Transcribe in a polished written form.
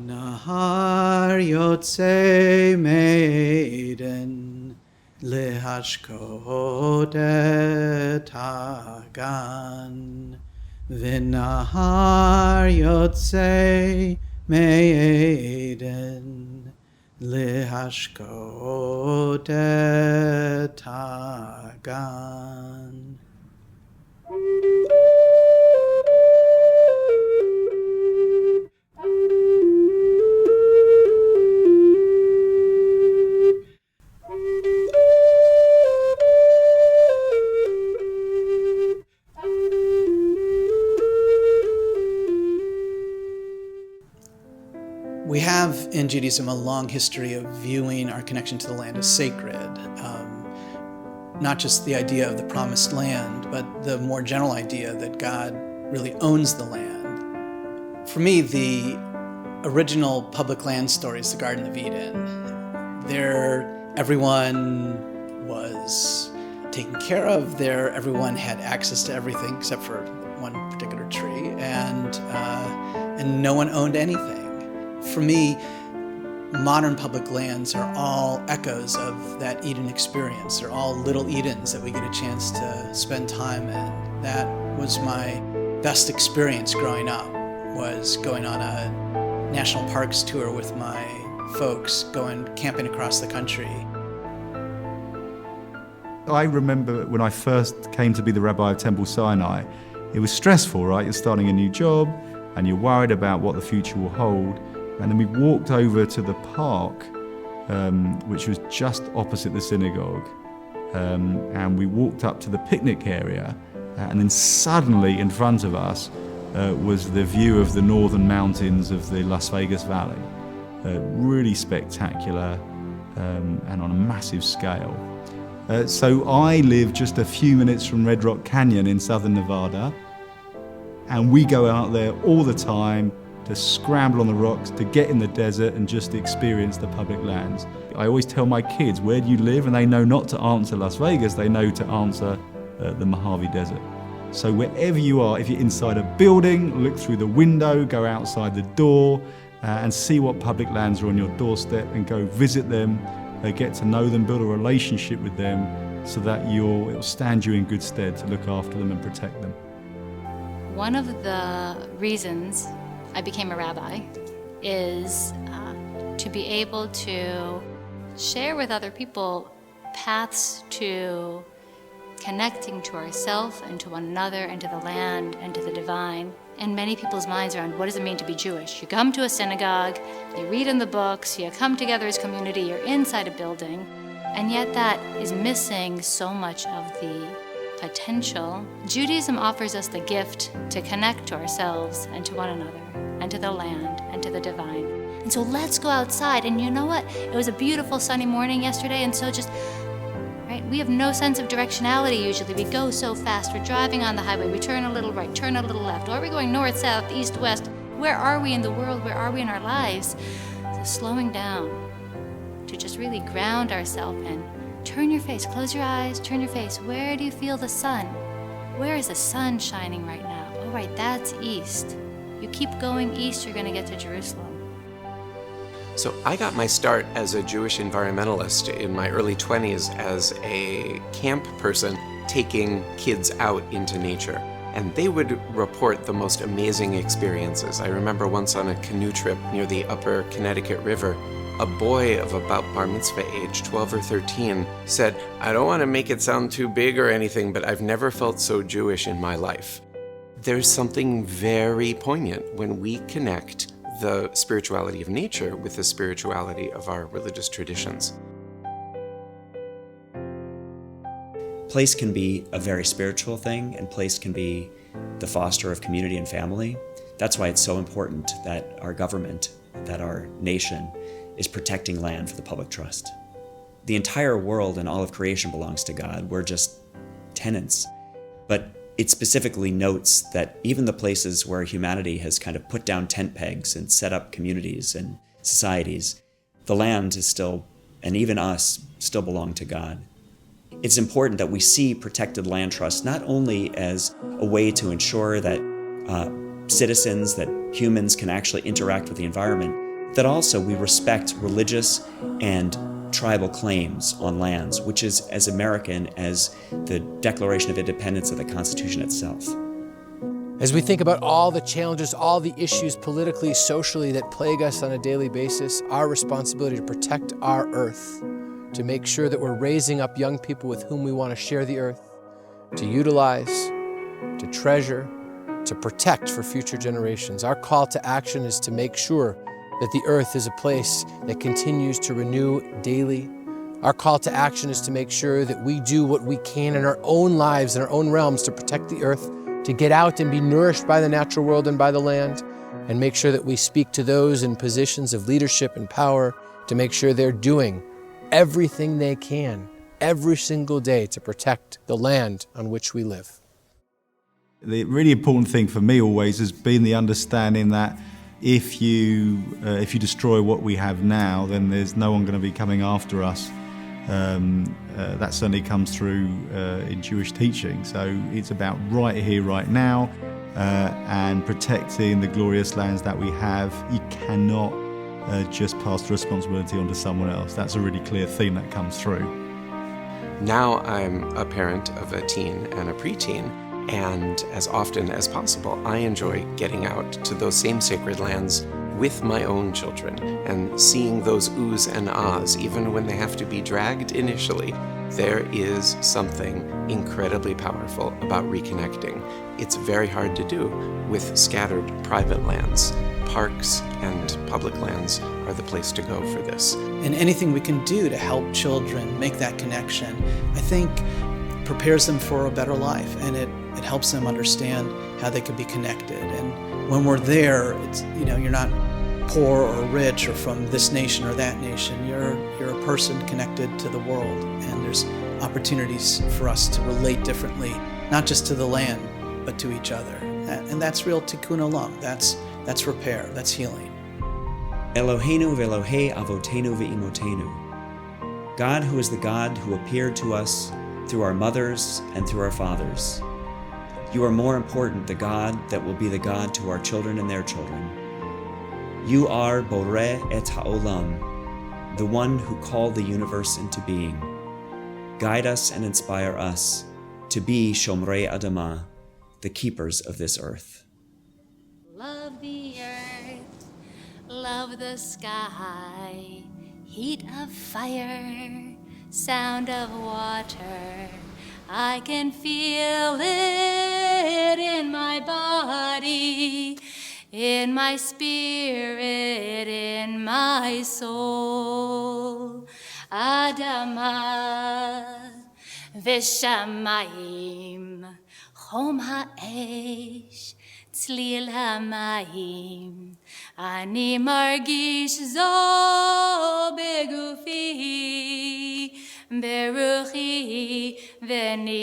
Nahar yotze me'eden lehashkot et hagan. V'nahar yotze me'eden lehashkot et hagan. We have in Judaism a long history of viewing our connection to the land as sacred. Not just the idea of the promised land, but the more general idea that God really owns the land. For me, the original public land story is the Garden of Eden. There, everyone was taken care of. There, everyone had access to everything except for one particular tree, and no one owned anything. For me, modern public lands are all echoes of that Eden experience. They're all little Edens that we get a chance to spend time in. That was my best experience growing up, was going on a national parks tour with my folks, going camping across the country. I remember when I first came to be the rabbi of Temple Sinai, it was stressful, right? You're starting a new job and you're worried about what the future will hold. And then we walked over to the park, which was just opposite the synagogue. And we walked up to the picnic area. And then suddenly in front of us was the view of the northern mountains of the Las Vegas Valley. Really spectacular and on a massive scale. So I live just a few minutes from Red Rock Canyon in southern Nevada. And we go out there all the time to scramble on the rocks, to get in the desert and just experience the public lands. I always tell my kids, where do you live? And they know not to answer Las Vegas, they know to answer the Mojave Desert. So wherever you are, if you're inside a building, look through the window, go outside the door and see what public lands are on your doorstep and go visit them, get to know them, build a relationship with them so that it'll stand you in good stead to look after them and protect them. One of the reasons I became a rabbi is to be able to share with other people paths to connecting to ourselves and to one another and to the land and to the divine. And many people's minds are on what does it mean to be Jewish? You come to a synagogue, you read in the books, you come together as community, you're inside a building, and yet that is missing so much of the potential. Judaism offers us the gift to connect to ourselves and to one another and to the land and to the divine. And so let's go outside. And you know what? It was a beautiful sunny morning yesterday, and so we have no sense of directionality usually. We go so fast. We're driving on the highway. We turn a little right, turn a little left. Or are we going north, south, east, west? Where are we in the world? Where are we in our lives? So slowing down to just really ground ourselves and turn your face, close your eyes, turn your face. Where do you feel the sun? Where is the sun shining right now? Oh, right, that's east. You keep going east, you're going to get to Jerusalem. So I got my start as a Jewish environmentalist in my early 20s as a camp person taking kids out into nature. And they would report the most amazing experiences. I remember once on a canoe trip near the upper Connecticut River, a boy of about bar mitzvah age, 12 or 13, said, "I don't want to make it sound too big or anything, but I've never felt so Jewish in my life." There's something very poignant when we connect the spirituality of nature with the spirituality of our religious traditions. Place can be a very spiritual thing, and place can be the foster of community and family. That's why it's so important that our government, that our nation, is protecting land for the public trust. The entire world and all of creation belongs to God. We're just tenants. But it specifically notes that even the places where humanity has kind of put down tent pegs and set up communities and societies, the land is still, and even us, still belong to God. It's important that we see protected land trusts not only as a way to ensure that citizens, that humans can actually interact with the environment, that also we respect religious and tribal claims on lands, which is as American as the Declaration of Independence of the Constitution itself. As we think about all the challenges, all the issues politically, socially that plague us on a daily basis, our responsibility to protect our earth, to make sure that we're raising up young people with whom we want to share the earth, to utilize, to treasure, to protect for future generations. Our call to action is to make sure that the earth is a place that continues to renew daily. Our call to action is to make sure that we do what we can in our own lives, in our own realms, to protect the earth, to get out and be nourished by the natural world and by the land, and make sure that we speak to those in positions of leadership and power to make sure they're doing everything they can every single day to protect the land on which we live. The really important thing for me always has been the understanding that if you destroy what we have now, then there's no one going to be coming after us. That certainly comes through in Jewish teaching. So it's about right here, right now, and protecting the glorious lands that we have. You cannot just pass the responsibility on to someone else. That's a really clear theme that comes through. Now I'm a parent of a teen and a preteen, and as often as possible, I enjoy getting out to those same sacred lands with my own children and seeing those oohs and ahs, even when they have to be dragged initially. There is something incredibly powerful about reconnecting. It's very hard to do with scattered private lands. Parks and public lands are the place to go for this. And anything we can do to help children make that connection, I think, prepares them for a better life, and it helps them understand how they can be connected. And when we're there, it's, you're not poor or rich or from this nation or that nation. You're a person connected to the world, and there's opportunities for us to relate differently, not just to the land, but to each other. And that's real tikkun olam. That's repair. That's healing. Eloheinu ve'Elohei avotenu ve'imotenu. God, who is the God who appeared to us through our mothers and through our fathers. You are more important, the God that will be the God to our children and their children. You are Boreh et Ha'olam, the one who called the universe into being. Guide us and inspire us to be Shomrei Adamah, the keepers of this earth. Love the earth, love the sky, heat of fire, sound of water. I can feel it in my body, in my spirit, in my soul. Adamah v'shamayim, chom ha'esh, tzlil ha'mayim. Ani margish zo begufi, beruchi v'nishmati.